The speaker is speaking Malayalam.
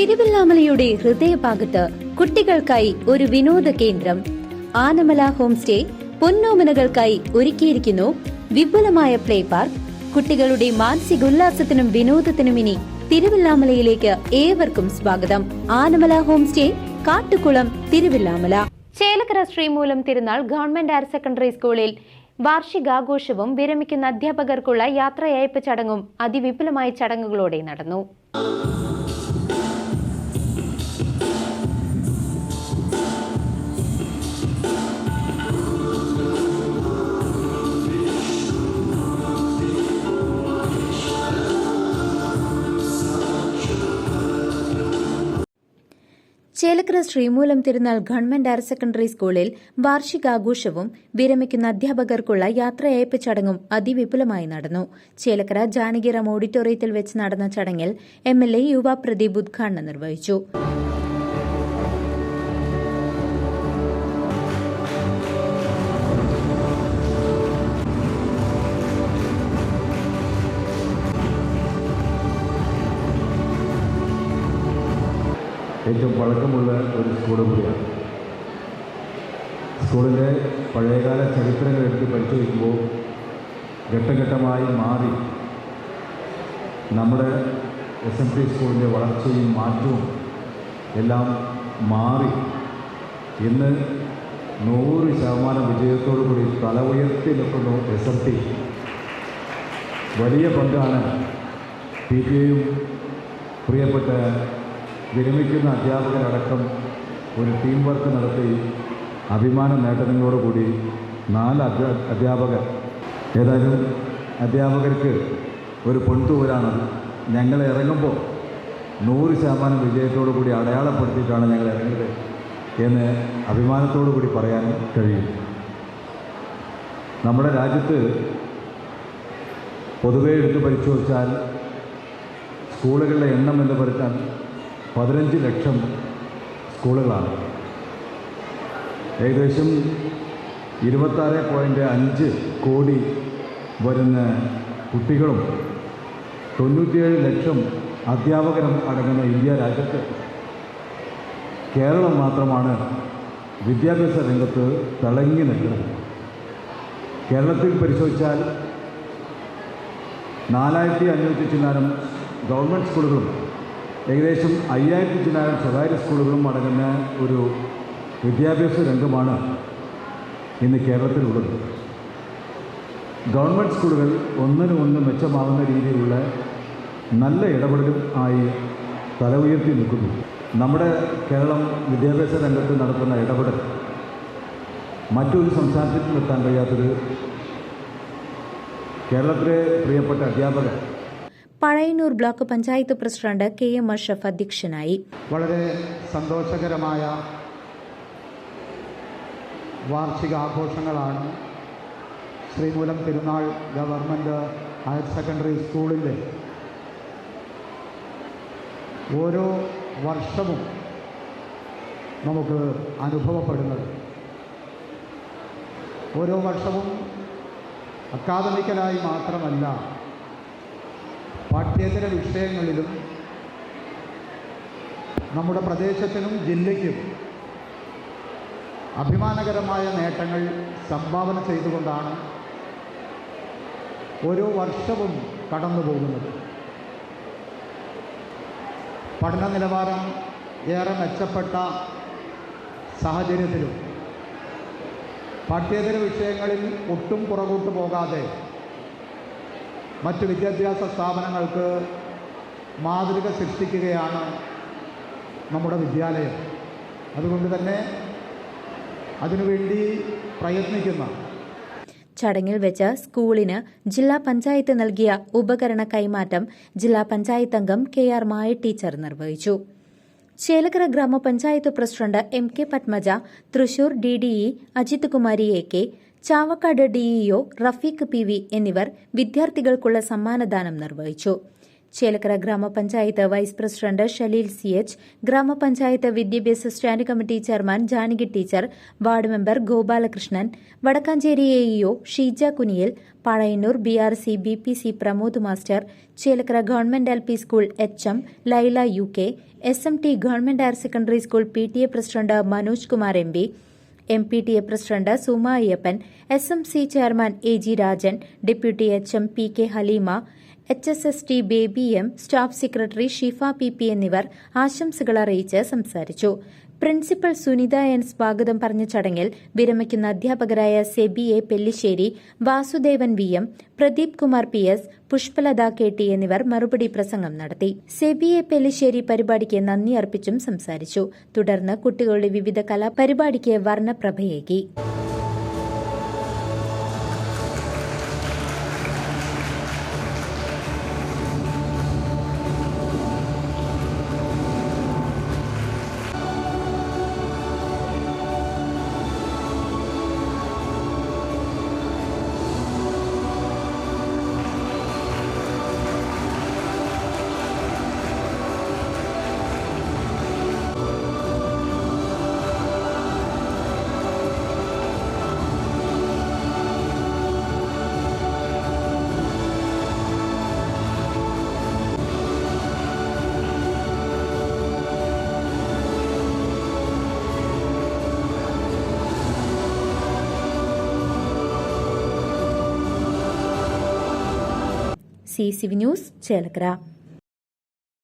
തിരുവല്ലാമലയുടെ ഹൃദയഭാഗത്ത് കുട്ടികൾക്കായി ഒരു വിനോദ കേന്ദ്രം ആനമല ഹോം സ്റ്റേ പൊന്നോമനകൾക്കായി ഒരുക്കിയിരിക്കുന്നു വിപുലമായ പ്ലേ പാർക്ക്. കുട്ടികളുടെ മാനസികോല്ലാസത്തിനും വിനോദത്തിനും ഇനി തിരുവല്ലാമലയിലേക്ക് ഏവർക്കും സ്വാഗതം. Anamala home stay, Kattukulam, Thiruvilwamala. Chelakkara Sreemoolam Thirunal government higher secondary സ്കൂളിൽ വാർഷികാഘോഷവും വിരമിക്കുന്ന അധ്യാപകർക്കുള്ള യാത്രയയപ്പ് ചടങ്ങും അതിവിപുലമായ ചടങ്ങുകളോടെ നടന്നു. Chelakkara Sreemoolam Thirunal government higher secondary സ്കൂളിൽ വാർഷികാഘോഷവും വിരമിക്കുന്ന അധ്യാപകർക്കുള്ള യാത്രയയപ്പ് ചടങ്ങും അതിവിപുലമായി നടന്നു. ചേലക്കര ജാനകിറാം ഓഡിറ്റോറിയത്തിൽ വെച്ച് നടന്ന ചടങ്ങിൽ MLA യുവ പ്രദീപ് ഉദ്ഘാടനം നിർവഹിച്ചു. ഏറ്റവും പഴക്കമുള്ള ഒരു സ്കൂൾ കൂടിയാണ്. സ്കൂളിൻ്റെ പഴയകാല ചരിത്രങ്ങൾ എടുത്ത് പരിശോധിക്കുമ്പോൾ ഘട്ടഘട്ടമായി മാറി നമ്മുടെ SMT സ്കൂളിൻ്റെ വളർച്ചയും മാറ്റവും എല്ലാം മാറി ഇന്ന് 100% വിജയത്തോടു കൂടി തല ഉയർത്തി നിൽക്കുന്നു SMT. വലിയ പങ്കാണ് PTA-യും പ്രിയപ്പെട്ട വിരമിക്കുന്ന അധ്യാപകരടക്കം ഒരു ടീം വർക്ക് നടത്തി അഭിമാന നേട്ടങ്ങളോടുകൂടി 4 അധ്യാപകർ. ഏതായാലും അധ്യാപകർക്ക് ഒരു പൊൻതൂവലാണ്. ഞങ്ങൾ ഇറങ്ങുമ്പോൾ 100% വിജയത്തോടു കൂടി അടയാളപ്പെടുത്തിയിട്ടാണ് ഞങ്ങൾ ഇറങ്ങിയത് എന്ന് അഭിമാനത്തോടു കൂടി പറയാൻ കഴിയും. നമ്മുടെ രാജ്യത്ത് പൊതുവെ എടുത്ത് പരിശോധിച്ചാൽ സ്കൂളുകളുടെ എണ്ണം എന്ന് പറഞ്ഞാൽ 15 ലക്ഷം സ്കൂളുകളാണ്. ഏകദേശം 26.5 കോടി വരുന്ന കുട്ടികളും 97 ലക്ഷം അധ്യാപകരും അടങ്ങുന്ന ഇന്ത്യ രാജ്യത്ത് കേരളം മാത്രമാണ് വിദ്യാഭ്യാസ രംഗത്ത് തിളങ്ങി നിൽക്കുന്നത്. കേരളത്തിൽ പരിശോധിച്ചാൽ 4500 ചില്ലാനം ഗവൺമെൻറ് സ്കൂളുകളും ഏകദേശം 5000 ചില്ലാനം സ്വകാര്യ സ്കൂളുകളും അടങ്ങുന്ന ഒരു വിദ്യാഭ്യാസ രംഗമാണ് ഇന്ന് കേരളത്തിലുള്ളത്. ഗവൺമെൻറ് സ്കൂളുകൾ ഒന്നിനൊന്ന് മെച്ചമാകുന്ന രീതിയിലുള്ള നല്ല ഇടപെടലും ആയി തല ഉയർത്തി നിൽക്കുന്നു. നമ്മുടെ കേരളം വിദ്യാഭ്യാസ രംഗത്ത് നടത്തുന്ന ഇടപെടൽ മറ്റൊരു സംസ്ഥാനത്തിലും എത്താൻ കഴിയാത്തത് കേരളത്തിലെ പ്രിയപ്പെട്ട അധ്യാപകർ. Pazhayannur block panchayat president KM Ashraf അധ്യക്ഷനായി. വളരെ സന്തോഷകരമായ വാർഷികാഘോഷങ്ങളാണ് Sreemoolam Thirunal government higher secondary സ്കൂളിൻ്റെ ഓരോ വർഷവും നമുക്ക് അനുഭവപ്പെടുന്നത്. ഓരോ വർഷവും അക്കാദമിക്കലായി മാത്രമല്ല പാഠ്യേതര വിഷയങ്ങളിലും നമ്മുടെ പ്രദേശത്തിനും ജില്ലയ്ക്കും അഭിമാനകരമായ നേട്ടങ്ങൾ സംഭാവന ചെയ്തുകൊണ്ടാണ് ഓരോ വർഷവും കടന്നു പോകുന്നത്. പഠന നിലവാരം ഏറെ മെച്ചപ്പെട്ട സാഹചര്യത്തിലും പാഠ്യേതര വിഷയങ്ങളിൽ ഒട്ടും പുറകോട്ട് പോകാതെ മറ്റ് വിദ്യാഭ്യാസ സ്ഥാപനങ്ങൾക്ക് മാതൃക സൃഷ്ടിക്കുകയാണ് നമ്മുടെ വിദ്യാലയം. അതുകൊണ്ട് തന്നെ അതിനുവേണ്ടി പ്രയത്നിക്കുന്ന ചടങ്ങിൽ വെച്ച് സ്കൂളിന് ജില്ലാ പഞ്ചായത്ത് നൽകിയ ഉപകരണ കൈമാറ്റം ജില്ലാ പഞ്ചായത്ത് അംഗം KR മായ ടീച്ചർ നിർവഹിച്ചു. ചേലക്കര ഗ്രാമപഞ്ചായത്ത് president MK Padmaja, Thrissur DDE Ajith Kumari AK, Chavakkad DEO Rafeeq PV എന്നിവർ വിദ്യാർത്ഥികൾക്കുള്ള സമ്മാനദാനം നിർവഹിച്ചു. ചേലക്കര ഗ്രാമപഞ്ചായത്ത് വൈസ് പ്രസിഡന്റ് ഷലീൽ CH, ഗ്രാമപഞ്ചായത്ത് വിദ്യാഭ്യാസ standing committee chairman Janaki teacher, ward member Gopalakrishnan, Vadakkanchery AEO Sheeja Kuniyil, Palayannur BRC BPC Pramod master, Chelakkara government LP school HM Laila UK, SMT government higher secondary school PTA president Manoj Kumar MB, MPTA president Suma Ayyappan, SMC chairman AG Rajan, deputy HM PK Haleema, HSST Baby M, staff secretary Shifa PP എന്നിവർ ആശംസകൾ അറിയിച്ച് സംസാരിച്ചു. പ്രിൻസിപ്പൽ സുനിത N സ്വാഗതം പറഞ്ഞ ചടങ്ങിൽ വിരമിക്കുന്ന അധ്യാപകരായ SEBI A Pellissery, Vasudevan VM, Pradeep Kumar PS, Pushpalatha KT എന്നിവർ മറുപടി പ്രസംഗം നടത്തി. സെബി A പെല്ലിശ്ശേരി പരിപാടിക്ക് നന്ദി അർപ്പിച്ചും സംസാരിച്ചു. തുടർന്ന് കുട്ടികളുടെ വിവിധ കലാപരിപാടിക്ക് വർണ്ണപ്രഭയേകി. CCV news Chelakkara.